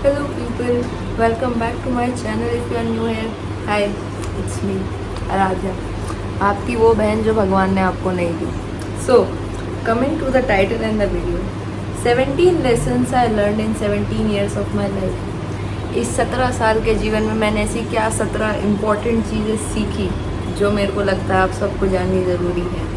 Hello people, welcome back to my channel. If you are new here, hi, it's me, Aradhya. आपकी वो बहन जो भगवान ने आपको नहीं दी. So, coming to the title and the video. 17 lessons I learned in 17 years of my life. इस 17 साल के जीवन में मैंने ऐसी क्या 17 इम्पॉर्टेंट चीज़ें सीखी जो मेरे को लगता है आप सबको जाननी ज़रूरी है.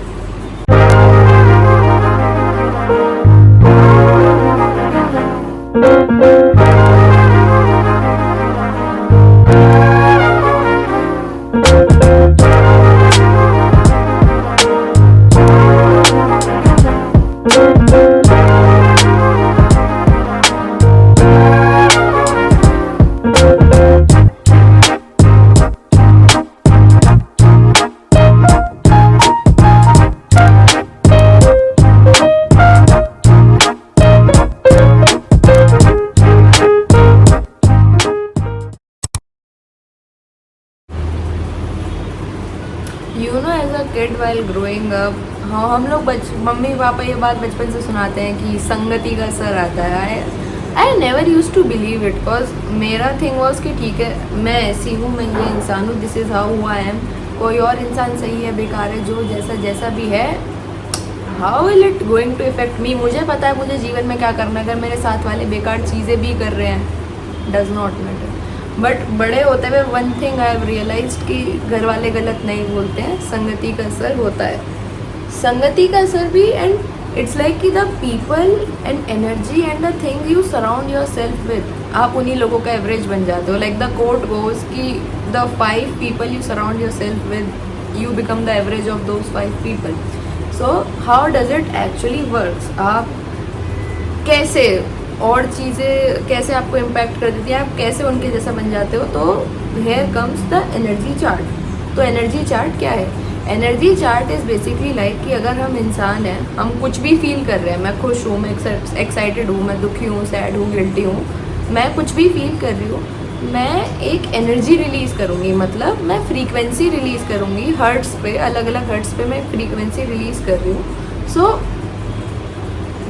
As a kid while growing up, हाँ हम लोग मम्मी पापा ये बात बचपन से सुनाते हैं कि संगति का असर आता है. I never use to believe it because मेरा थिंग वॉज कि ठीक है मैं ऐसी हूँ, मैं ये इंसान हूँ, this is how I am. कोई और इंसान सही है बेकार है, जो जैसा भी है, how will it going to effect me. मुझे पता है मुझे जीवन में क्या करना है. अगर मेरे साथ वाले बेकार चीज़ें भी कर रहे हैं, डज नॉट मैटर. बट बड़े होते हुए one thing I have realised कि घर वाले गलत नहीं बोलते हैं, संगति का असर होता है. संगति का असर भी, एंड इट्स लाइक कि the people and energy and the thing you surround yourself with, आप उन्हीं लोगों का एवरेज बन जाते हो. लाइक द कोट गोज कि the 5 people you surround yourself with, you become the average of those 5 people. So how does it actually works. आप कैसे और चीज़ें कैसे आपको इम्पैक्ट कर देती हैं, आप कैसे उनके जैसा बन जाते हो. तो here comes the energy chart. तो एनर्जी चार्ट क्या है? Energy chart is basically like कि अगर हम इंसान हैं, हम कुछ भी फील कर रहे हैं, मैं खुश हूँ, मैं एक्साइटेड हूँ, मैं दुखी हूँ, सैड हूँ, गिल्टी हूँ, मैं कुछ भी फील कर रही हूँ, मैं एक एनर्जी रिलीज़ करूँगी. मतलब मैं फ्रीक्वेंसी रिलीज़ करूँगी हर्ट्स पे, अलग अलग हर्ट्स पे मैं फ्रीक्वेंसी रिलीज़ कर रही हूँ. So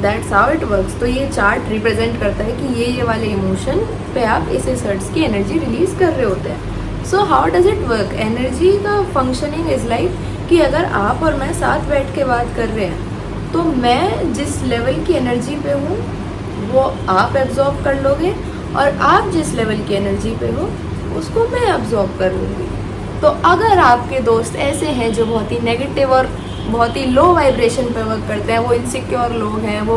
that's how it works. तो ये चार्ट रिप्रेजेंट करता है कि ये वाले इमोशन पे आप इस हर्ट्स की एनर्जी रिलीज़ कर रहे होते हैं. So how does it work? Energy का फंक्शनिंग इज़ लाइक कि अगर आप और मैं साथ बैठ के बात कर रहे हैं, तो मैं जिस लेवल की एनर्जी पे हूँ वो आप एब्जॉर्ब कर लोगे, और आप जिस लेवल की एनर्जी पे हो उसको मैं एब्जॉर्ब कर लूँगी. तो अगर आपके दोस्त ऐसे हैं जो बहुत ही नेगेटिव और बहुत ही लो वाइब्रेशन पे वर्क करते हैं, वो इनसिक्योर लोग हैं, वो,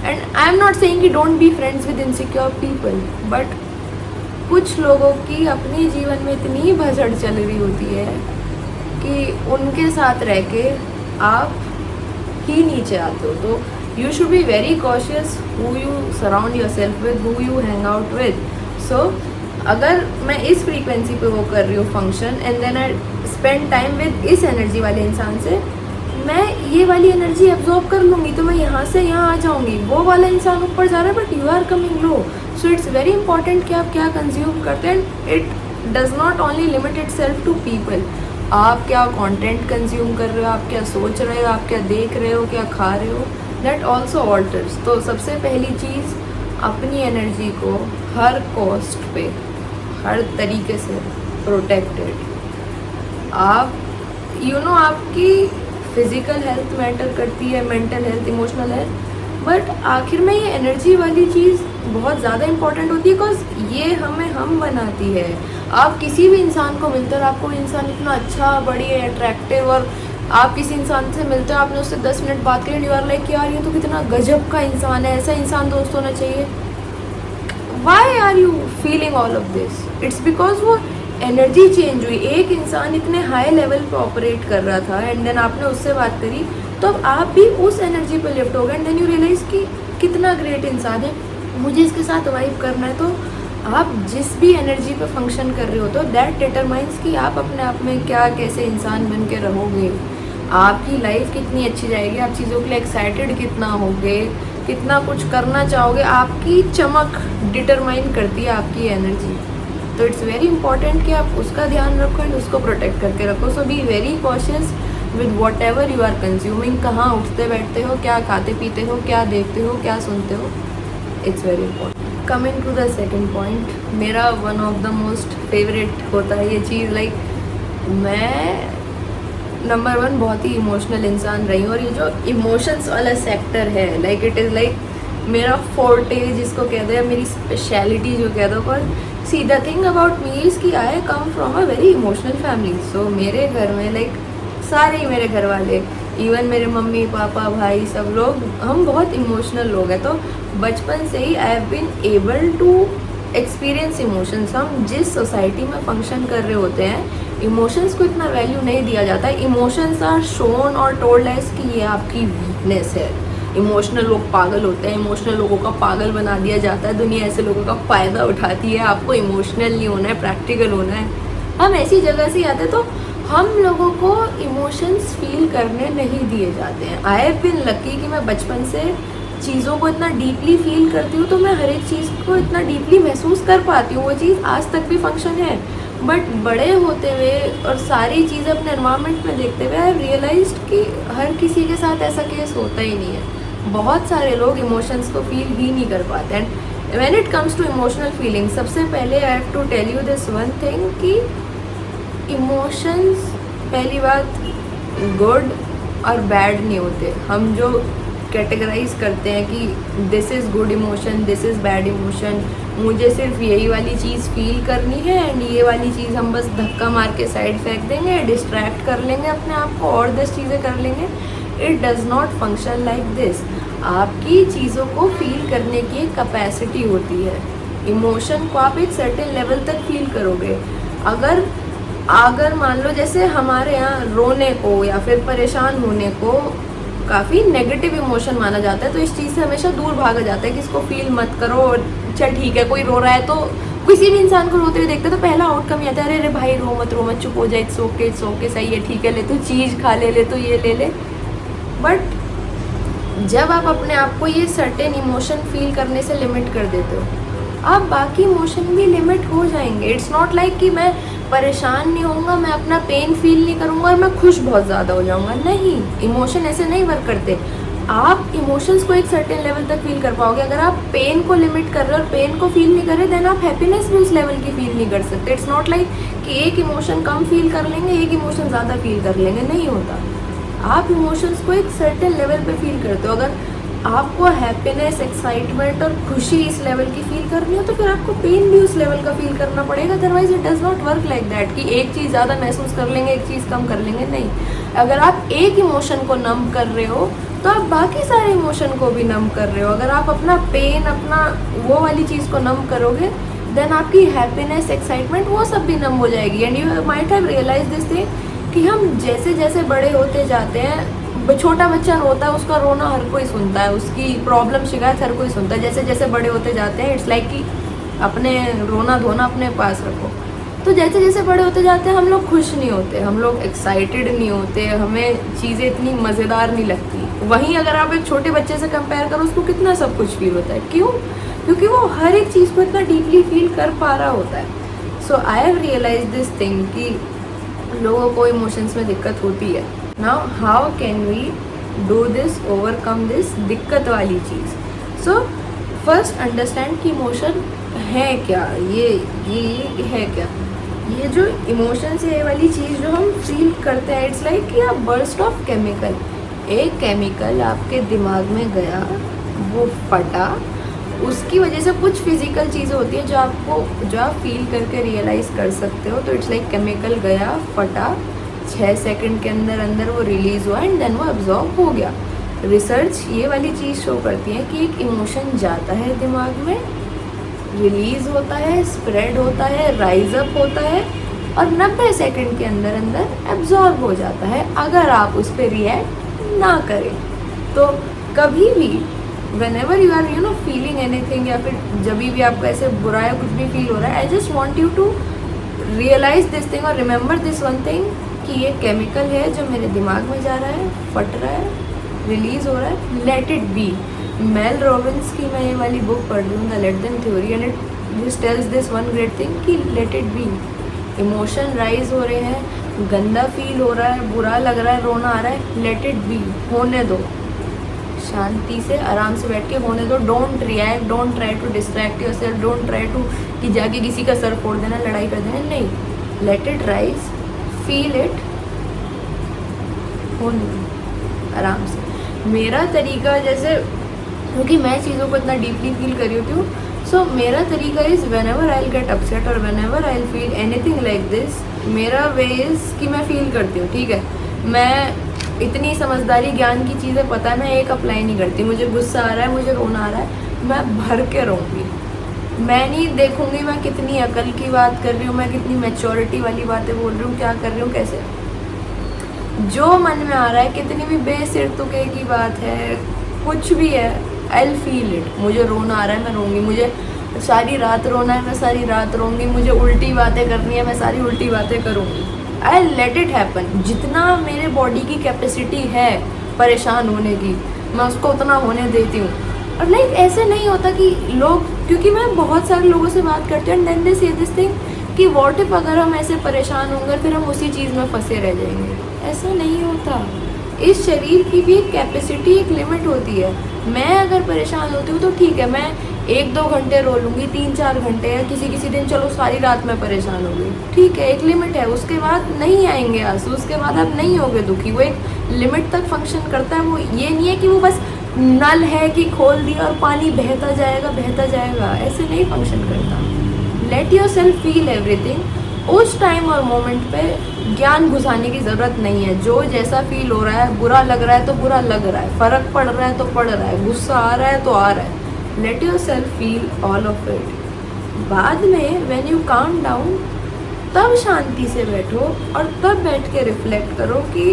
and I am not saying कि don't be friends with insecure people, but कुछ लोगों की अपने जीवन में इतनी भसड़ चल रही होती है कि उनके साथ रह के आप ही नीचे आते हो. तो you should be very cautious who you surround yourself with, who you hang out with. So अगर मैं इस फ्रीक्वेंसी पे वो कर रही हूँ function, and then I spend time with इस एनर्जी वाले इंसान से, मैं ये वाली एनर्जी एब्जॉर्ब कर लूँगी, तो मैं यहाँ से यहाँ आ जाऊँगी. वो वाला इंसान ऊपर जा रहा है but you are coming low. So it's very important कि आप क्या कंज्यूम करते हैं. It does not only limit itself to people. आप क्या कंटेंट कंज्यूम कर रहे हो, आप क्या सोच रहे हो, आप क्या देख रहे हो, क्या खा रहे हो, दैट ऑल्सो ऑल्टर्स. तो सबसे पहली चीज़, अपनी एनर्जी को हर कॉस्ट पे, हर तरीके से प्रोटेक्टेड. आप आपकी फिज़िकल हेल्थ मैटर करती है, mental health, emotional health, but आखिर में ये एनर्जी वाली चीज़ बहुत ज़्यादा इंपॉर्टेंट होती है, बिकॉज ये हमें हम बनाती है. आप किसी भी इंसान को मिलते हो और आपको इंसान इतना अच्छा, बढ़िया, अट्रैक्टिव, और आप किसी इंसान से मिलते हो, आपने उससे 10 मिनट बात करी, यू आर लाइक यार ये तो कितना गजब का इंसान है, ऐसा इंसान दोस्त होना चाहिए. Why are you feeling all of this? It's because वो एनर्जी चेंज हुई. एक इंसान इतने हाई लेवल पे ऑपरेट कर रहा था, एंड देन आपने उससे बात करी, तो अब आप भी उस एनर्जी पे लिफ्ट हो गए, एंड देन यू रियलाइज़ कि कितना ग्रेट इंसान है, मुझे इसके साथ वाइब करना है. तो आप जिस भी एनर्जी पे फंक्शन कर रहे हो, तो दैट डिटरमाइंस कि आप अपने आप में क्या, कैसे इंसान बन के रहोगे, आपकी लाइफ कितनी अच्छी जाएगी, आप चीज़ों के लिए एक्साइटेड कितना होगे, कितना कुछ करना चाहोगे. आपकी चमक डिटरमाइन करती है आपकी एनर्जी. तो इट्स वेरी इंपॉर्टेंट कि आप उसका ध्यान रखो एंड उसको प्रोटेक्ट करके रखो. So be very cautious with whatever you are consuming. कहाँ उठते बैठते हो, क्या खाते पीते हो, क्या देखते हो, क्या सुनते हो. It's very important. Coming to the second point, मेरा one of the most favourite होता है ये चीज़, लाइक मैं नंबर वन बहुत ही इमोशनल इंसान रही हूँ, और ये जो इमोशंस वाला सेक्टर है, लाइक इट इज़ लाइक मेरा फोर्टे जिसको कहते हैं, मेरी स्पेशलिटी जो कहते हैं। पर see the thing about me is कि I come from a very emotional family. So मेरे घर में लाइक सारे ही मेरे घर वाले, इवन मेरे मम्मी पापा भाई सब लोग, हम बहुत इमोशनल लोग हैं। तो बचपन से ही I have been able to experience emotions. हम जिस सोसाइटी में फंक्शन कर रहे होते हैं, इमोशंस को इतना वैल्यू नहीं दिया जाता है। इमोशंस आर शोन और टोल्ड एज कि ये आपकी वीकनेस है। इमोशनल लोग पागल होते हैं, इमोशनल लोगों का पागल बना दिया जाता है, दुनिया ऐसे लोगों का फ़ायदा उठाती है। आपको इमोशनल नहीं होना है, प्रैक्टिकल होना है। हम ऐसी जगह से आते तो हम लोगों को इमोशंस फील करने नहीं दिए जाते हैं। आई हैव बीन लकी कि मैं बचपन से चीज़ों को इतना डीपली फील करती हूँ, तो मैं हर एक चीज़ को इतना डीपली महसूस कर पाती हूँ। वो चीज़ आज तक भी फंक्शन है। बट बड़े होते हुए और सारी चीज़ें अपने एनवायरनमेंट में देखते हुए आई रियलाइज्ड कि हर किसी के साथ ऐसा केस होता ही नहीं है। बहुत सारे लोग इमोशंस को फील ही नहीं कर पाते। And when it comes to emotional feeling, सबसे पहले I have to tell you this one thing कि इमोशंस पहली बात गुड और बैड नहीं होते। हम जो कैटेगराइज करते हैं कि this is good emotion, this is bad emotion, मुझे सिर्फ यही वाली चीज़ फील करनी है एंड ये वाली चीज़ हम बस धक्का मार के साइड फेंक देंगे, डिस्ट्रैक्ट कर लेंगे अपने आप को और 10 चीज़ें कर लेंगे। It does not function like this. आपकी चीज़ों को फील करने की एक कैपेसिटी होती है। इमोशन को आप एक सर्टेन लेवल तक फील करोगे। अगर मान लो जैसे हमारे यहाँ रोने को या फिर परेशान होने को काफ़ी नेगेटिव इमोशन माना जाता है, तो इस चीज़ से हमेशा दूर भागा जाता है कि इसको फील मत करो। चल ठीक है, कोई रो रहा है तो किसी भी इंसान को रोते हुए देखते तो पहला आउटकम ये आता है, अरे भाई रो मत चुप हो जाए, इट्स ओके सही है, ठीक है, ले तू चीज़ खा ले तो ये ले ले। बट जब आप अपने आप को ये सर्टेन इमोशन फील करने से लिमिट कर देते हो, आप बाकी इमोशन भी लिमिट हो जाएंगे। इट्स नॉट लाइक कि मैं परेशान नहीं होऊंगा, मैं अपना पेन फील नहीं करूंगा और मैं खुश बहुत ज़्यादा हो जाऊंगा। नहीं, इमोशन ऐसे नहीं वर्क करते। आप इमोशंस को एक सर्टेन लेवल तक फील कर पाओगे। अगर आप पेन को लिमिट कर रहे हो और पेन को फील नहीं कर रहे, देन आप हैप्पीनेस भी उस लेवल की फील नहीं कर सकते। इट्स नॉट लाइक कि एक इमोशन कम फील कर लेंगे, एक इमोशन ज़्यादा फील कर लेंगे, नहीं होता। आप इमोशंस को एक सर्टेन लेवल पे फील करते हो। अगर आपको हैप्पीनेस, एक्साइटमेंट और खुशी इस लेवल की फील करनी हो, तो फिर आपको पेन भी उस लेवल का फील करना पड़ेगा। Otherwise it does not work like that कि एक चीज़ ज़्यादा महसूस कर लेंगे, एक चीज़ कम कर लेंगे। नहीं, अगर आप एक इमोशन को नम कर रहे हो तो आप बाकी सारे इमोशन को भी नम कर रहे हो। अगर आप अपना पेन, अपना वो वाली चीज़ को नम करोगे, देन आपकी हैप्पीनेस, एक्साइटमेंट वो सब भी नम हो जाएगी। And you might have realise this thing कि हम जैसे जैसे बड़े होते जाते हैं, छोटा बच्चा रोता है, उसका रोना हर कोई सुनता है, उसकी प्रॉब्लम शिकायत हर कोई सुनता है। जैसे जैसे बड़े होते जाते हैं, इट्स लाइक कि अपने रोना धोना अपने पास रखो। तो जैसे जैसे बड़े होते जाते हैं, हम लोग खुश नहीं होते, हम लोग एक्साइटेड नहीं होते, हमें चीज़ें इतनी मज़ेदार नहीं लगती। वहीं अगर आप एक छोटे बच्चे से कंपेयर करो, उसको कितना सब कुछ फील होता है। क्यों? क्योंकि वो हर एक चीज़ को इतना डीपली फील कर पा रहा होता है। So I have realise this thing कि लोगों को इमोशंस में दिक्कत होती है। Now how can we do this, overcome this दिक्कत वाली चीज़? सो फर्स्ट अंडरस्टैंड कि इमोशन है क्या, ये है क्या। ये जो इमोशंस है, ये वाली चीज़ जो हम फील करते हैं, इट्स लाइक कि अ बर्स्ट ऑफ केमिकल। एक केमिकल आपके दिमाग में गया, वो फटा, उसकी वजह से कुछ फिजिकल चीज़ें होती हैं जो आप फील करके रियलाइज़ कर सकते हो। तो इट्स लाइक केमिकल गया, फटा, 6 सेकंड के अंदर अंदर वो रिलीज़ हुआ एंड देन वो अब्जॉर्ब हो गया। रिसर्च ये वाली चीज़ शो करती है कि एक इमोशन जाता है दिमाग में, रिलीज़ होता है, स्प्रेड होता है, राइज अप होता है और 90 सेकंड के अंदर अंदर एब्जॉर्ब हो जाता है, अगर आप उस पर रिएक्ट ना करें। तो कभी भी whenever you are feeling anything, या फिर जब भी आपको ऐसे बुरा या कुछ भी फील हो रहा है, I just want you to realise this thing और रिमेंबर दिस वन थिंग कि ये केमिकल है जो मेरे दिमाग में जा रहा है, फट रहा है, रिलीज हो रहा है, let it be. Mel Robbins की मैं ये वाली बुक पढ़ रही हूँ, the let them theory, and it just tells this one great thing कि let it be. Emotion rise हो रहे हैं, गंदा फील हो रहा है, बुरा लग रहा है, रोना आ रहा है, लेट इट बी, होने दो, शांति से आराम से बैठ के होने दो. Don't react, don't try to distract yourself, don't try to कि जाके किसी का सर फोड़ देना, लड़ाई कर देना. नहीं, let it rise, feel it, होने दो आराम से. मेरा तरीका जैसे, क्योंकि मैं चीज़ों को इतना डीपली फील कर रही होती हूँ, सो मेरा तरीका is whenever I get upset और whenever I feel anything like this, मेरा वे इज़ कि मैं फील करती हूँ. ठीक है, मैं इतनी समझदारी ज्ञान की चीज़ें पता है, मैं एक अप्लाई नहीं करती. मुझे गुस्सा आ रहा है, मुझे रोना आ रहा है, मैं भर के रहूँगी. मैं नहीं देखूँगी मैं कितनी अकल की बात कर रही हूँ, मैं कितनी मैच्योरिटी वाली बातें बोल रही हूँ, क्या कर रही हूँ, कैसे. जो मन में आ रहा है, कितनी भी बेसिर तुके की बात है, कुछ भी है, आई फील इट. मुझे रोना आ रहा है, मैं रोऊंगी. मुझे सारी रात रोना है, मैं सारी रात रोऊंगी. मुझे उल्टी बातें करनी है, मैं सारी उल्टी बातें करूँगी. I let it happen. जितना मेरे बॉडी की कैपेसिटी है परेशान होने की, मैं उसको उतना होने देती हूँ. और लाइक ऐसे नहीं होता कि लोग, क्योंकि मैं बहुत सारे लोगों से बात करती हूँ, एंड दे से दिस थिंग कि व्हाट इफ अगर हम ऐसे परेशान होंगे फिर हम उसी चीज़ में फंसे रह जाएंगे. ऐसा नहीं होता. इस शरीर की भी एक कैपेसिटी, एक लिमिट होती है. मैं अगर परेशान होती हूँ तो ठीक है, मैं 1-2 घंटे रो लूँगी, 3-4 घंटे, या किसी दिन चलो सारी रात में परेशान हो गई, ठीक है, एक लिमिट है. उसके बाद नहीं आएंगे आंसू, उसके बाद आप नहीं होगे दुखी. वो एक लिमिट तक फंक्शन करता है. वो ये नहीं है कि वो बस नल है कि खोल दिया और पानी बहता जाएगा बहता जाएगा. ऐसे नहीं फंक्शन करता. Let your self feel everything. उस टाइम और मोमेंट पे ज्ञान घुसाने की ज़रूरत नहीं है. जो जैसा फील हो रहा है, बुरा लग रहा है तो बुरा लग रहा है, फ़र्क पड़ रहा है तो पड़ रहा है, गुस्सा आ रहा है तो आ रहा है. Let your self feel all of it. बाद में व्हेन यू काम डाउन, तब शांति से बैठो और तब बैठ के रिफ्लेक्ट करो कि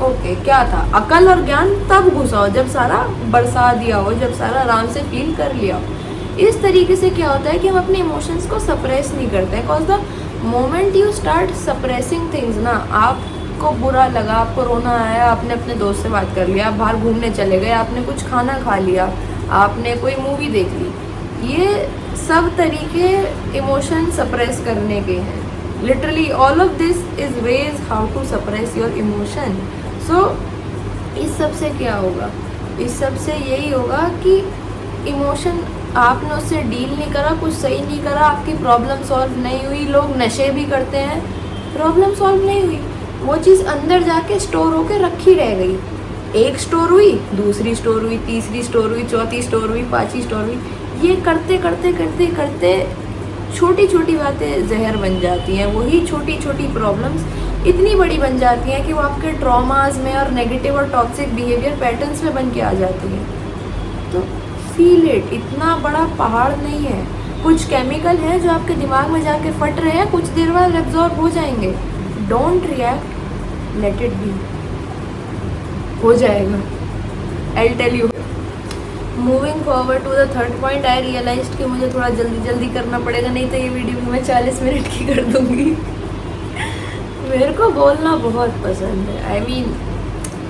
ओके क्या था. अकल और ज्ञान तब घुसाओ जब सारा बरसा दिया हो, जब सारा आराम से फील कर लिया हो. इस तरीके से क्या होता है कि हम अपने इमोशंस को सप्रेस नहीं करते हैं. Cause the moment you start suppressing things ना, आपको बुरा लगा, आपको रोना आया, आपने अपने दोस्त से बात कर लिया, आप बाहर घूमने चले गए, आपने कुछ खाना खा लिया, आपने कोई मूवी देख ली, ये सब तरीके इमोशन सप्रेस करने के हैं. Literally all of this is ways how to suppress your emotion. So इस सब से क्या होगा, इस सब से यही होगा कि इमोशन आपने उससे डील नहीं करा, कुछ सही नहीं करा, आपकी प्रॉब्लम सॉल्व नहीं हुई. लोग नशे भी करते हैं, प्रॉब्लम सॉल्व नहीं हुई, वो चीज़ अंदर जाके स्टोर होके रखी रह गई. एक स्टोर हुई, दूसरी स्टोर हुई, तीसरी स्टोर हुई, चौथी स्टोर हुई, पांचवी स्टोर हुई. ये करते करते करते करते छोटी छोटी बातें जहर बन जाती हैं. वही छोटी छोटी प्रॉब्लम्स इतनी बड़ी बन जाती हैं कि वो आपके ट्रॉमास में और नेगेटिव और टॉक्सिक बिहेवियर पैटर्न्स में बन के आ जाती हैं. तो फील इट. इतना बड़ा पहाड़ नहीं है. कुछ केमिकल हैं जो आपके दिमाग में जाके फट रहे हैं, कुछ देर बाद एब्जॉर्ब हो जाएंगे. Don't react, let it be. हो जाएगा, I tell you. Moving forward to the third point, I realised कि मुझे थोड़ा जल्दी जल्दी करना पड़ेगा, नहीं तो ये वीडियो भी मैं 40 मिनट की कर दूँगी. मेरे को बोलना बहुत पसंद है. आई मीन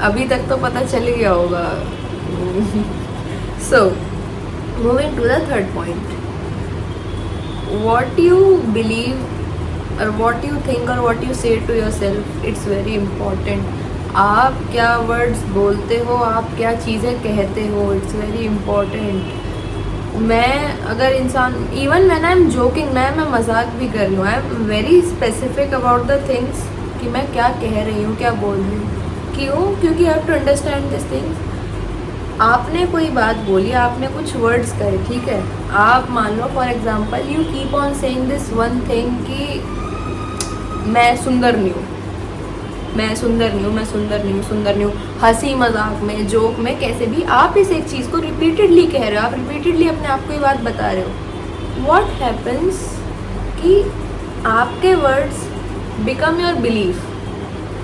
अभी तक तो पता चल ही गया होगा. So moving to the third point, what you believe or what you think or what you say to yourself, it's very important. आप क्या वर्ड्स बोलते हो, आप क्या चीज़ें कहते हो, इट्स वेरी इम्पॉर्टेंट. मैं अगर इंसान, even when I am joking, मैं मजाक भी कर रही हूँ, I am very specific about the things कि मैं क्या कह रही हूँ, क्या बोल रही हूँ. क्यों? क्योंकि I have to understand this things. आपने कोई बात बोली, आपने कुछ वर्ड्स कहे, ठीक है, आप मान लो for example you keep on saying this one thing कि मैं सुंदर नहीं हूँ, मैं सुंदर नहीं हूँ, मैं सुंदर नहीं हूँ, सुंदर नहीं हूँ. हंसी मजाक में, जोक में, कैसे भी आप इस एक चीज़ को रिपीटेडली कह रहे हो, आप रिपीटेडली अपने आप को ये बात बता रहे हो. व्हाट हैपन्स कि आपके वर्ड्स बिकम योर बिलीफ.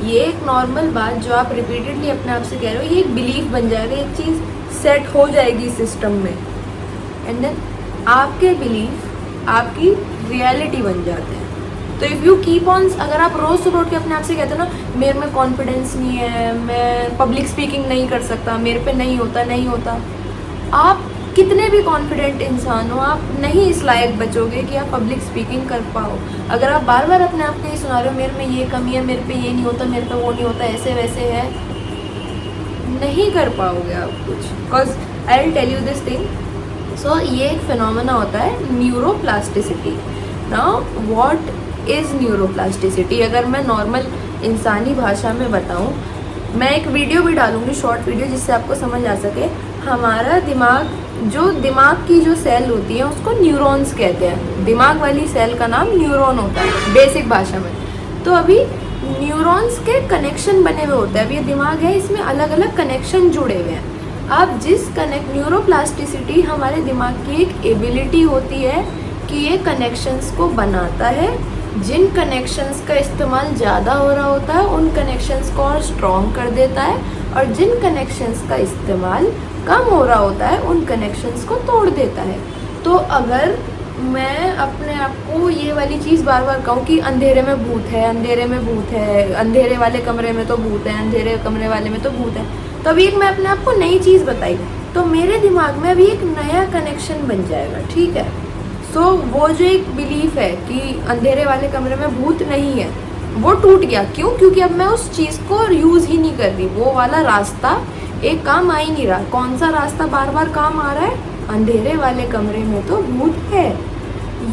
ये एक नॉर्मल बात जो आप रिपीटेडली अपने आप से कह रहे हो, ये एक बिलीफ बन जाएगा, एक चीज़ सेट हो जाएगी सिस्टम में. एंड देन आपके बिलीफ आपकी रियलिटी बन जाते हैं. तो इफ़ यू कीप ऑन, अगर आप रोज़ सुबह उठ के अपने आप से कहते हो ना, मेरे में कॉन्फिडेंस नहीं है, मैं पब्लिक स्पीकिंग नहीं कर सकता, मेरे पे नहीं होता, नहीं होता. आप कितने भी कॉन्फिडेंट इंसान हो, आप नहीं इस लायक बचोगे कि आप पब्लिक स्पीकिंग कर पाओ. अगर आप बार बार अपने आप को ये सुना रहे हो, मेरे में ये कमी है, मेरे पे ये नहीं होता, मेरे पे वो नहीं होता, ऐसे वैसे है, नहीं कर पाओगे आप कुछ, because I will tell you this thing. So ये एक फिनोमेना होता है neuroplasticity. Now what is neuroplasticity? अगर मैं नॉर्मल इंसानी भाषा में बताऊं, मैं एक वीडियो भी डालूंगी, शॉर्ट वीडियो, जिससे आपको समझ आ सके। हमारा दिमाग, जो दिमाग की जो सेल होती है उसको न्यूरॉन्स कहते हैं। दिमाग वाली सेल का नाम न्यूरॉन होता है बेसिक भाषा में। तो अभी न्यूरॉन्स के कनेक्शन बने हुए होते हैं। अब ये दिमाग है, इसमें अलग अलग कनेक्शन जुड़े हुए हैं। अब न्यूरोप्लास्टिसिटी हमारे दिमाग की एक एबिलिटी होती है कि ये कनेक्शंस को बनाता है। जिन कनेक्शंस का इस्तेमाल ज़्यादा हो रहा होता है उन कनेक्शंस को और स्ट्रॉन्ग कर देता है, और जिन कनेक्शंस का इस्तेमाल कम हो रहा होता है उन कनेक्शंस को तोड़ देता है। तो अगर मैं अपने आप को ये वाली चीज़ बार बार कहूँ कि अंधेरे में भूत है, अंधेरे में भूत है, अंधेरे वाले कमरे में तो भूत है, अंधेरे कमरे वाले में तो भूत है, तो अभी एक मैं अपने आप को नई चीज़ बताई, तो मेरे दिमाग में अभी एक नया कनेक्शन बन जाएगा, ठीक है। सो वो जो एक बिलीफ है कि अंधेरे वाले कमरे में भूत नहीं है, वो टूट गया। क्यों? क्योंकि अब मैं उस चीज़ को यूज़ ही नहीं कर रही। वो वाला रास्ता एक काम आ ही नहीं रहा। कौन सा रास्ता बार बार काम आ रहा है? अंधेरे वाले कमरे में तो भूत है।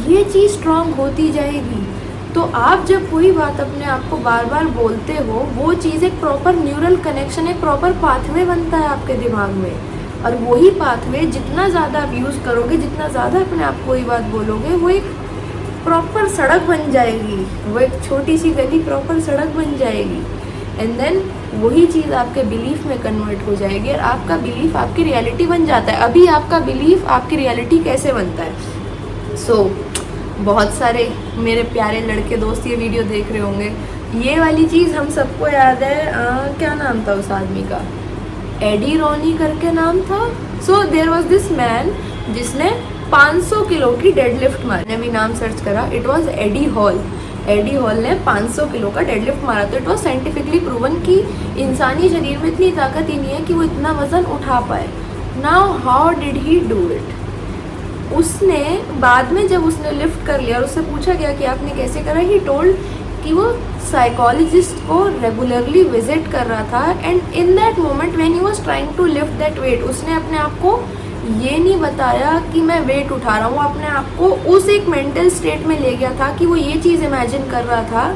ये चीज़ स्ट्रांग होती जाएगी। तो आप जब कोई बात अपने आप को बार बार बोलते हो, वो चीज़ एक प्रॉपर न्यूरल कनेक्शन, एक प्रॉपर पाथवे बनता है आपके दिमाग में। और वही पाथवे जितना ज़्यादा आप यूज़ करोगे, जितना ज़्यादा अपने आप को वही बात बोलोगे, वो एक प्रॉपर सड़क बन जाएगी। वो एक छोटी सी गली प्रॉपर सड़क बन जाएगी। एंड देन वही चीज़ आपके बिलीफ में कन्वर्ट हो जाएगी और आपका बिलीफ आपकी रियलिटी बन जाता है। अभी आपका बिलीफ आपकी रियलिटी कैसे बनता है? सो बहुत सारे मेरे प्यारे लड़के दोस्त ये वीडियो देख रहे होंगे। ये वाली चीज़ हम सबको याद है। क्या नाम था उस आदमी का? एडी रॉनी करके नाम था। So there was this man जिसने 500 किलो की डेडलिफ्ट मारी। मैंने भी नाम सर्च करा, it was Eddie Hall. Eddie Hall ने 500 किलो का डेडलिफ्ट मारा। तो इट वॉज साइंटिफिकली प्रूवन कि इंसानी शरीर में इतनी ताकत ही नहीं है कि वो इतना वजन उठा पाए। Now how did he do it? उसने बाद में जब उसने लिफ्ट कर लिया और उससे पूछा गया कि आपने कैसे करा, ही टोल्ड कि वो साइकोलॉजिस्ट को रेगुलरली विजिट कर रहा था। And in that moment when he was trying to lift that weight, उसने अपने आप को ये नहीं बताया कि मैं वेट उठा रहा हूँ। अपने आप को उस एक मेंटल स्टेट में ले गया था कि वो ये चीज़ इमेजिन कर रहा था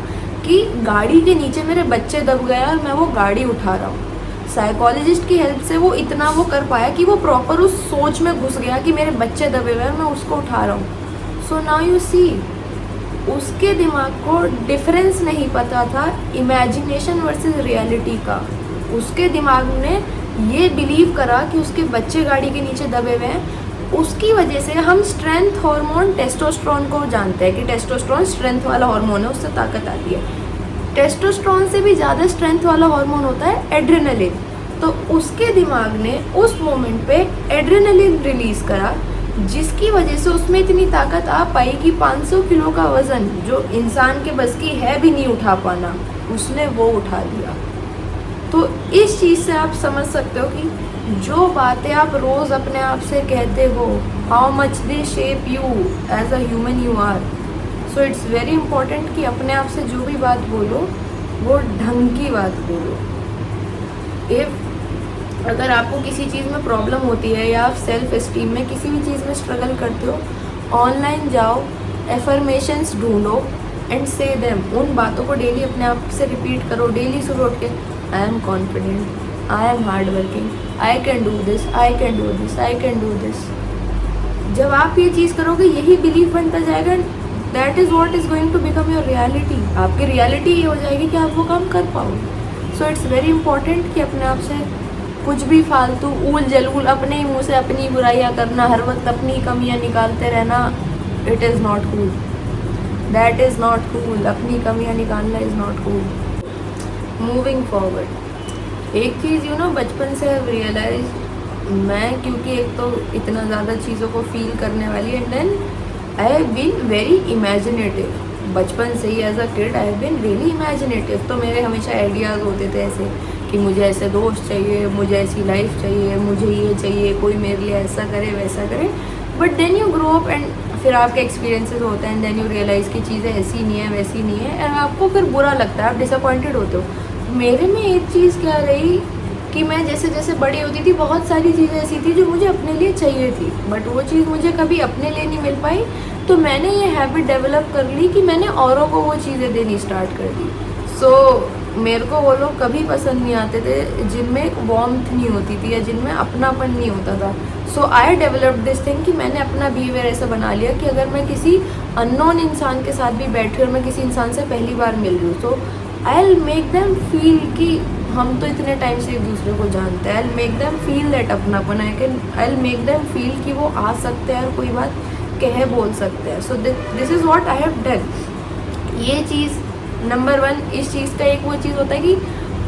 कि गाड़ी के नीचे मेरे बच्चे दब गए और मैं वो गाड़ी उठा रहा हूँ। साइकोलॉजिस्ट की हेल्प से वो इतना वो कर पाया कि वो प्रॉपर उस सोच में घुस गया कि मेरे बच्चे दबे हुए हैं, मैं उसको उठा रहा हूँ। सो नाउ यू सी, उसके दिमाग को डिफरेंस नहीं पता था इमेजिनेशन वर्सेस रियलिटी का। उसके दिमाग ने ये बिलीव करा कि उसके बच्चे गाड़ी के नीचे दबे हुए हैं। उसकी वजह से हम स्ट्रेंथ हार्मोन टेस्टोस्टेरोन को जानते हैं कि टेस्टोस्टेरोन स्ट्रेंथ वाला हार्मोन है, उससे ताकत आती है। टेस्टोस्टेरोन से भी ज़्यादा स्ट्रेंथ वाला हार्मोन होता है एड्रेनलिन। तो उसके दिमाग ने उस मोमेंट पे एड्रेनलिन रिलीज़ करा, जिसकी वजह से उसमें इतनी ताकत आ पाई कि 500 किलो का वज़न जो इंसान के बस की है भी नहीं उठा पाना, उसने वो उठा लिया। तो इस चीज़ से आप समझ सकते हो कि जो बातें आप रोज़ अपने आप से कहते हो, how much they shape you as a human you are. So it's very important कि अपने आप से जो भी बात बोलो वो ढंग की बात बोलो। अगर आपको किसी चीज़ में प्रॉब्लम होती है या आप सेल्फ एस्टीम में किसी भी चीज़ में स्ट्रगल करते हो, ऑनलाइन जाओ, एफर्मेशंस ढूंढो एंड से देम। उन बातों को डेली अपने आप से रिपीट करो। डेली सुबह उठ के I am confident, I am hard working, I can do this, I can do this, I can do this. जब आप ये चीज़ करोगे यही बिलीफ बनता जाएगा। That is what is going to become your reality. आपकी रियलिटी ये हो जाएगी कि आप वो काम कर पाओगे। सो इट्स वेरी इंपॉर्टेंट कि अपने आप से कुछ भी फालतू ऊल जलूल अपने ही मुँह से अपनी बुराइयाँ करना, हर वक्त अपनी कमियाँ निकालते रहना, it is not cool. That is not cool. अपनी कमियाँ निकालना is not cool. Moving forward, एक चीज़ बचपन से रियलाइज मैं, क्योंकि एक तो इतना ज़्यादा चीज़ों को फील करने वाली, and then I have been very imaginative. बचपन से ही as a kid I have been really imaginative. तो मेरे हमेशा आइडियाज़ होते थे ऐसे कि मुझे ऐसे दोस्त चाहिए, मुझे ऐसी लाइफ चाहिए, मुझे ये चाहिए, कोई मेरे लिए ऐसा करे वैसा करे। But then you grow up and फिर आपके एक्सपीरियंसेस होते हैं, देन यू रियलाइज़ की चीज़ें ऐसी नहीं है वैसी नहीं है, एंड आपको फिर बुरा लगता है, आप डिसअपॉइंटेड होते हो। मेरे में एक चीज़ क्या रही, कि मैं जैसे जैसे बड़ी होती थी बहुत सारी चीज़ें ऐसी थी जो मुझे अपने लिए चाहिए थी, बट वो चीज़ मुझे कभी अपने लिए नहीं मिल पाई। तो मैंने ये हैबिट डेवलप कर ली कि मैंने औरों को वो चीज़ें देनी स्टार्ट कर दी। सो मेरे को वो लोग कभी पसंद नहीं आते थे जिनमें एक वार्मथ नहीं होती थी या जिनमें अपनापन नहीं होता था। सो आई डेवलप दिस थिंग कि मैंने अपना बिहेवियर ऐसा बना लिया कि अगर मैं किसी अननोन इंसान के साथ भी बैठी और मैं किसी इंसान से पहली बार मिल रही हूँ, तो आई विल मेक देम फील कि हम तो इतने टाइम से एक दूसरे को जानते हैं। I will make them feel that अपनापन। I will make them feel कि वो आ सकते हैं और कोई बात कह बोल सकते हैं। So this is what I have done. ये चीज़ नंबर 1, इस चीज़ का एक वो चीज़ होता है कि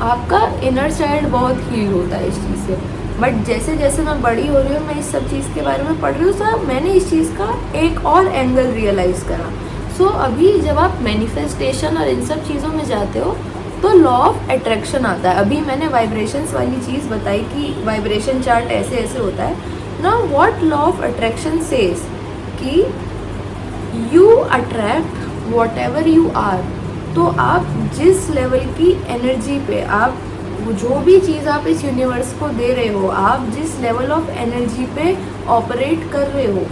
आपका इनर चाइल्ड बहुत हील होता है इस चीज़ से। बट जैसे जैसे मैं बड़ी हो रही हूँ, मैं इस सब चीज़ के बारे में पढ़ रही हूँ, सर मैंने इस चीज़ का एक और एंगल रियलाइज़ करा। सो अभी जब आप मैनिफेस्टेशन और इन सब चीज़ों में जाते हो तो लॉ ऑफ अट्रैक्शन आता है। अभी मैंने वाइब्रेशंस वाली चीज़ बताई कि वाइब्रेशन चार्ट ऐसे ऐसे होता है ना। What law of attraction says कि you attract whatever you are. तो आप जिस लेवल की एनर्जी पे आप जो भी चीज़ आप इस यूनिवर्स को दे रहे हो, आप जिस लेवल ऑफ एनर्जी पे ऑपरेट कर रहे हो,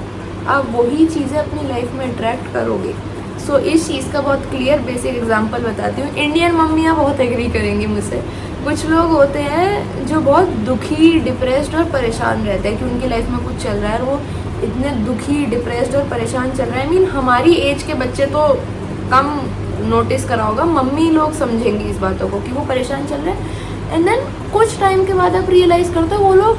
आप वही चीज़ें अपनी लाइफ में अट्रैक्ट करोगे। सो इस चीज़ का बहुत क्लियर बेसिक एग्जांपल बताती हूँ। इंडियन मम्मियाँ बहुत एग्री करेंगी मुझसे। कुछ लोग होते हैं जो बहुत दुखी, डिप्रेस्ड और परेशान रहते हैं कि उनकी लाइफ में कुछ चल रहा है और वो इतने दुखी, डिप्रेस्ड और परेशान चल रहे हैं। I mean, हमारी एज के बच्चे तो कम नोटिस करा होगा, मम्मी लोग समझेंगी इस बातों को कि वो परेशान चल रहे हैं। एंड देन कुछ टाइम के बाद आप रियलाइज़ करते हो वो लोग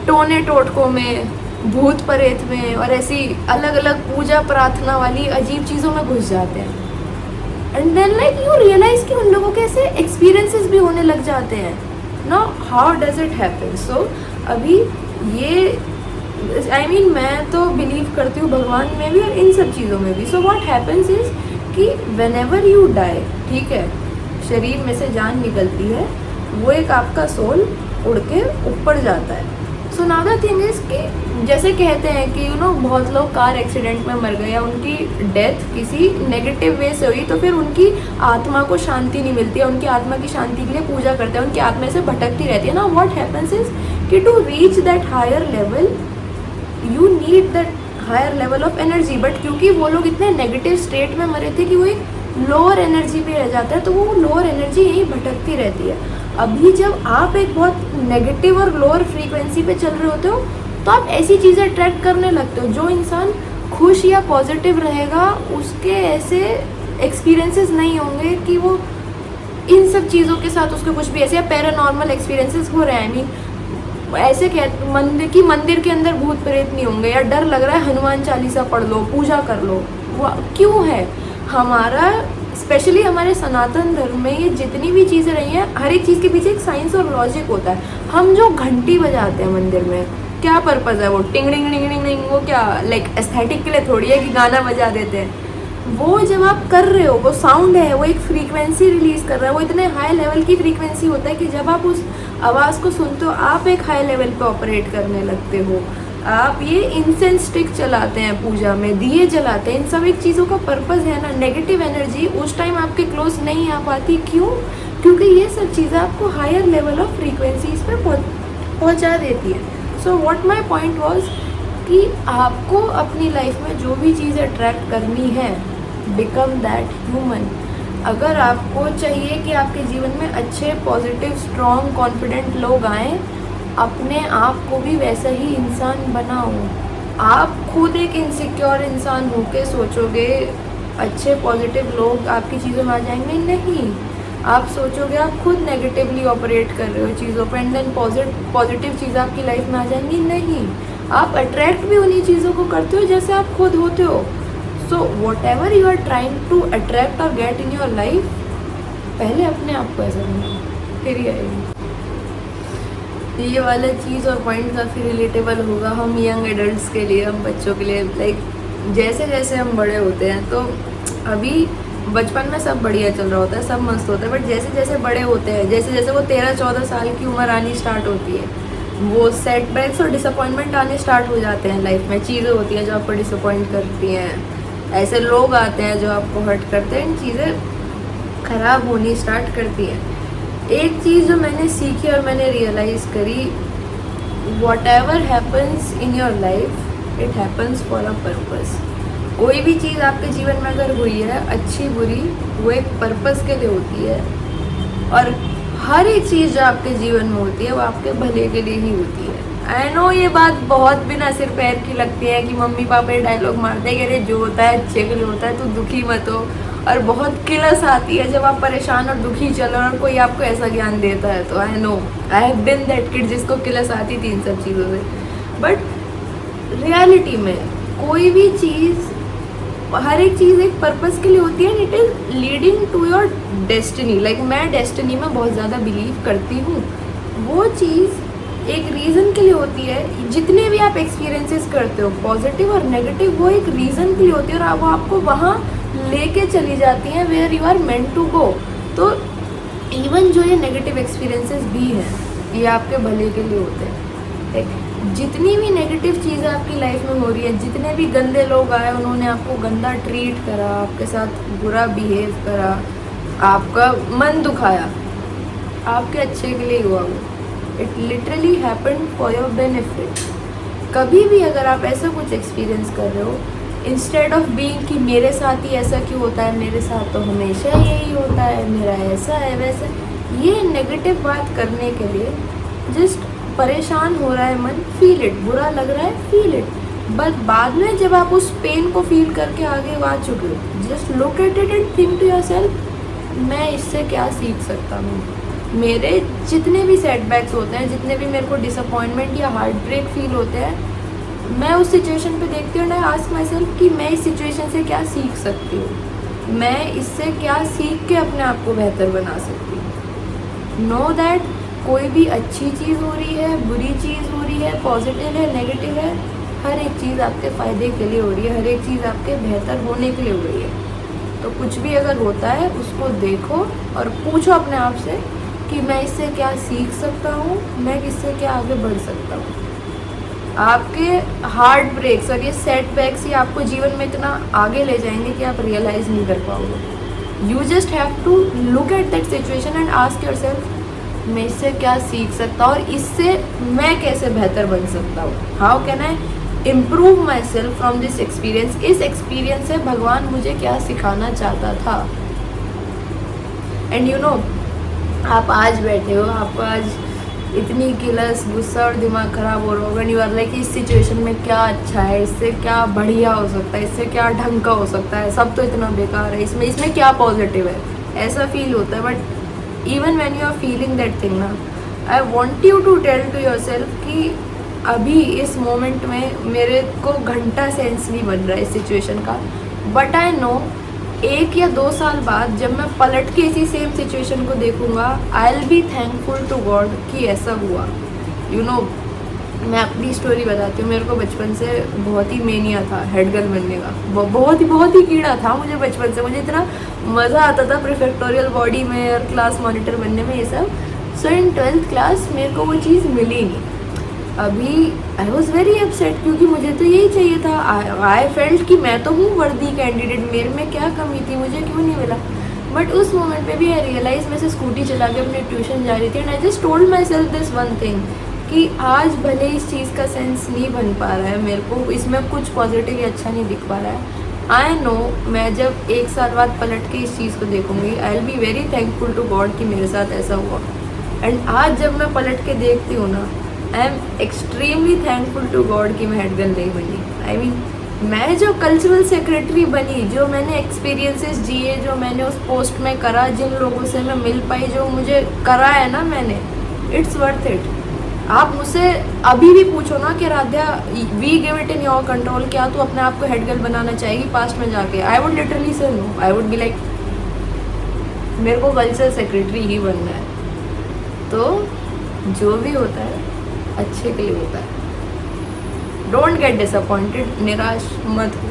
टोने टोटकों में, भूत प्रेत में और ऐसी अलग अलग पूजा प्रार्थना वाली अजीब चीज़ों में घुस जाते हैं। And then like you realise कि उन लोगों के ऐसे एक्सपीरियंसेस भी होने लग जाते हैं ना। How does it happen? So अभी ये I mean, मैं तो बिलीव करती हूँ भगवान में भी और इन सब चीज़ों में भी। सो व्हाट हैपन्स इज़ कि वेन एवर यू डाई, ठीक है, शरीर में से जान निकलती है, वो एक आपका सोल उड़ के ऊपर जाता है। So now the thing is कि जैसे कहते हैं कि बहुत लोग कार एक्सीडेंट में मर गए या उनकी डेथ किसी नेगेटिव वे से हुई, तो फिर उनकी आत्मा को शांति नहीं मिलती है, उनकी आत्मा की शांति के लिए पूजा करते हैं, उनकी आत्मा से भटकती रहती है ना। व्हाट हैपन्स इज़ कि to reach that higher level you need that higher level of energy. But क्योंकि वो लोग इतने नेगेटिव स्टेट में मरे थे कि वो एक लोअर एनर्जी पे रह जाता है, तो वो लोअर एनर्जी यहीं भटकती रहती है। अभी जब आप एक बहुत नेगेटिव और लोअर फ्रीक्वेंसी पे चल रहे होते हो, तो आप ऐसी चीज़ें अट्रैक्ट करने लगते हो। जो इंसान खुश या पॉजिटिव रहेगा उसके ऐसे एक्सपीरियंसेस नहीं होंगे कि वो इन सब चीज़ों के साथ उसके कुछ भी ऐसे पैरानॉर्मल एक्सपीरियंसेस हो रहे हैं। आई मीन ऐसे मंदिर के अंदर भूत प्रेत नहीं होंगे, या डर लग रहा है हनुमान चालीसा पढ़ लो, पूजा कर लो। क्यों है? हमारा स्पेशली हमारे सनातन धर्म में ये जितनी भी चीज़ें रही हैं, हर एक चीज़ के पीछे एक साइंस और लॉजिक होता है। हम जो घंटी बजाते हैं मंदिर में, क्या पर्पज़ है? वो टिंग डिंग डिंग डिंग डिंग, वो क्या लाइक एस्थेटिक के लिए थोड़ी है कि गाना बजा देते हैं। वो जब आप कर रहे हो, वो साउंड है, वो एक फ्रीक्वेंसी रिलीज़ कर रहा है, वो इतने हाई लेवल की फ्रीक्वेंसी होता है कि जब आप उस आवाज़ को सुनते हो आप एक हाई लेवल पे ऑपरेट करने लगते हो। आप ये इंसेंस स्टिक चलाते हैं पूजा में, दिए जलाते हैं, इन सब एक चीज़ों का पर्पज़ है ना। नेगेटिव एनर्जी उस टाइम आपके क्लोज नहीं आ पाती। क्यों? क्योंकि ये सब चीज़ें आपको हायर लेवल ऑफ फ्रीक्वेंसीज पे पहुँचा देती है। So what my point was कि आपको अपनी लाइफ में जो भी चीज़ अट्रैक्ट करनी है, बिकम दैट ह्यूमन। अगर आपको चाहिए कि आपके जीवन में अच्छे, पॉजिटिव, स्ट्रॉन्ग, कॉन्फिडेंट लोग आएँ, अपने आप को भी वैसा ही इंसान बनाओ। आप खुद एक इनसिक्योर इंसान होके सोचोगे अच्छे पॉजिटिव लोग आपकी चीज़ों में आ जाएंगे? नहीं। आप सोचोगे आप खुद नेगेटिवली ऑपरेट कर रहे हो चीज़ों पर, एंड देन पॉजिटिव चीज़ आपकी लाइफ में आ जाएंगी? नहीं। आप अट्रैक्ट भी उन्हीं चीज़ों को करते हो जैसे आप खुद होते हो। So whatever you are trying to attract और गेट इन योर लाइफ, पहले अपने आप को ऐसा बनाओ, फिर ही आएगी। ये वाला चीज़ और पॉइंट काफ़ी रिलेटेबल होगा हम यंग एडल्ट्स के लिए, हम बच्चों के लिए। लाइक जैसे जैसे हम बड़े होते हैं, तो अभी बचपन में सब बढ़िया चल रहा होता है, सब मस्त होता है, बट जैसे जैसे बड़े होते हैं, जैसे जैसे वो 13-14 साल की उम्र आनी स्टार्ट होती है, वो सेटबैक्स और डिसअपॉइंटमेंट आने स्टार्ट हो जाते हैं लाइफ में। चीज़ें होती हैं जो आपको डिसअपॉइंट करती हैं, ऐसे लोग आते हैं जो आपको हर्ट करते हैं, चीज़ें ख़राब होनी स्टार्ट करती हैं। एक चीज़ जो मैंने सीखी और मैंने रियलाइज़ करी, what ever happens in your life it happens for a purpose. कोई भी चीज़ आपके जीवन में अगर हुई है, अच्छी बुरी, वो एक पर्पस के लिए होती है। और हर एक चीज़ जो आपके जीवन में होती है वो आपके भले के लिए ही होती है। आई नो ये बात बहुत बिना सिर पैर की लगती है कि मम्मी पापा ये डायलॉग मारते हैं कि अरे जो होता है अच्छे के लिए होता है, तो दुखी मत हो। और बहुत किलस आती है जब आप परेशान और दुखी चलो और कोई आपको ऐसा ज्ञान देता है। तो I know I have been that kid जिसको किलस आती थी इन सब चीज़ों से। बट रियलिटी में कोई भी चीज़, हर एक चीज़ एक पर्पस के लिए होती है। It is leading to your destiny. Like मैं डेस्टिनी में बहुत ज़्यादा बिलीव करती हूँ। वो चीज़ एक रीज़न के लिए होती है। जितने भी आप एक्सपीरियंसेस करते हो, पॉजिटिव और नेगेटिव, वो एक रीज़न के लिए होती है और वो आपको वहाँ लेके चली जाती हैं where you are meant to go. तो इवन जो ये नेगेटिव एक्सपीरियंसेस भी हैं, ये आपके भले के लिए होते हैं। जितनी भी नेगेटिव चीज़ें आपकी लाइफ में हो रही है, जितने भी गंदे लोग आए, उन्होंने आपको गंदा ट्रीट करा, आपके साथ बुरा बिहेव करा, आपका मन दुखाया, आपके अच्छे के लिए हुआ वो। It literally happen for your benefit. कभी भी अगर आप ऐसा कुछ एक्सपीरियंस कर रहे हो, इंस्टेड ऑफ बीइंग कि मेरे साथ ही ऐसा क्यों होता है, मेरे साथ तो हमेशा यही होता है, मेरा ऐसा है वैसा, ये नेगेटिव बात करने के लिए जस्ट परेशान हो रहा है मन, फील इट, बुरा लग रहा है, फील इट। बट बाद में जब आप उस पेन को फील करके आगे आ चुके हो, just look at it and think to yourself, मैं इससे क्या सीख सकता हूँ। मेरे जितने भी सेटबैक्स होते हैं, जितने भी मेरे को डिसअपॉइंटमेंट या हार्ट ब्रेक फील होते हैं, मैं उस सिचुएशन पे देखती हूँ and I ask my self कि मैं इस सिचुएशन से क्या सीख सकती हूँ, मैं इससे क्या सीख के अपने आप को बेहतर बना सकती हूँ। नो दैट कोई भी अच्छी चीज़ हो रही है, बुरी चीज़ हो रही है, पॉजिटिव है, नेगेटिव है, हर एक चीज़ आपके फ़ायदे के लिए हो रही है, हर एक चीज़ आपके बेहतर होने के लिए हो रही है। तो कुछ भी अगर होता है उसको देखो और पूछो अपने आप से कि मैं इससे क्या सीख सकता हूँ, मैं किससे क्या आगे बढ़ सकता हूँ। आपके हार्ट ब्रेक्स और ये सेटबैक्स ही आपको जीवन में इतना आगे ले जाएंगे कि आप रियलाइज़ नहीं कर पाओगे। You just have to look at that situation and ask yourself, मैं इससे क्या सीख सकता हूँ और इससे मैं कैसे बेहतर बन सकता हूँ। How can I improve my self from this experience. इस एक्सपीरियंस से भगवान मुझे क्या सिखाना चाहता था। एंड यू नो, आप आज बैठे हो, आपको आज इतनी किलस, गुस्सा और दिमाग ख़राब हो रहा होगा, यू आर लाइक इस सिचुएशन में क्या अच्छा है, इससे क्या बढ़िया हो सकता है, इससे क्या ढंग का हो सकता है, सब तो इतना बेकार है, इसमें क्या पॉजिटिव है, ऐसा फील होता है। But even when you are feeling that thing ना, I want you to tell to yourself कि अभी इस मोमेंट में मेरे को घंटा सेंस नहीं बन रहा है इस सिचुएशन का, बट आई नो 1 या 2 साल बाद जब मैं पलट के इसी सेम सिचुएशन को देखूंगा, I will be thankful to God कि ऐसा हुआ। यू नो, मैं अपनी स्टोरी बताती हूँ। मेरे को बचपन से बहुत ही मेनिया था हेड गर्ल बनने का, बहुत ही कीड़ा था मुझे बचपन से। मुझे इतना मज़ा आता था प्रिफेक्टोरियल बॉडी में और क्लास मॉनिटर बनने में, ये सब। सो इन 12th क्लास मेरे को वो चीज़ मिली नहीं। अभी आई वॉज वेरी अपसेट क्योंकि मुझे तो यही चाहिए था। आई फेल्ट कि मैं तो हूँ वर्दी कैंडिडेट, मेरे में क्या कमी थी, मुझे क्यों नहीं मिला। बट उस मोमेंट पे भी आई रियलाइज, मैं से स्कूटी चला के अपने ट्यूशन जा रही थी and I just told my self this one thing कि आज भले इस चीज़ का सेंस नहीं बन पा रहा है, मेरे को इसमें कुछ पॉजिटिव या अच्छा नहीं दिख पा रहा है। आई नो मैं जब 1 साल बाद पलट के इस चीज़ को देखूँगी, I will be very thankful to God कि मेरे साथ ऐसा हुआ। एंड आज जब मैं पलट के देखती हूँ ना, I am extremely thankful to God कि मैं हेड गर्ल नहीं बनी। आई मीन मैं जो कल्चरल सेक्रेटरी बनी, जो मैंने एक्सपीरियंसेस जिए, जो मैंने उस पोस्ट में करा, जिन लोगों से मैं मिल पाई, जो मुझे करा है ना मैंने, इट्स वर्थ इट। आप मुझसे अभी भी पूछो ना कि Radhya we give it in your control, क्या तू अपने आप को हेड गर्ल बनाना चाहेगी पास्ट में जाके, I would literally say no. I would be like मेरे को कल्चरल सेक्रेटरी ही बनना है। तो जो भी होता है अच्छे के लिए होता है। डोंट गेट डिसअपॉइंटेड, निराश मत हो।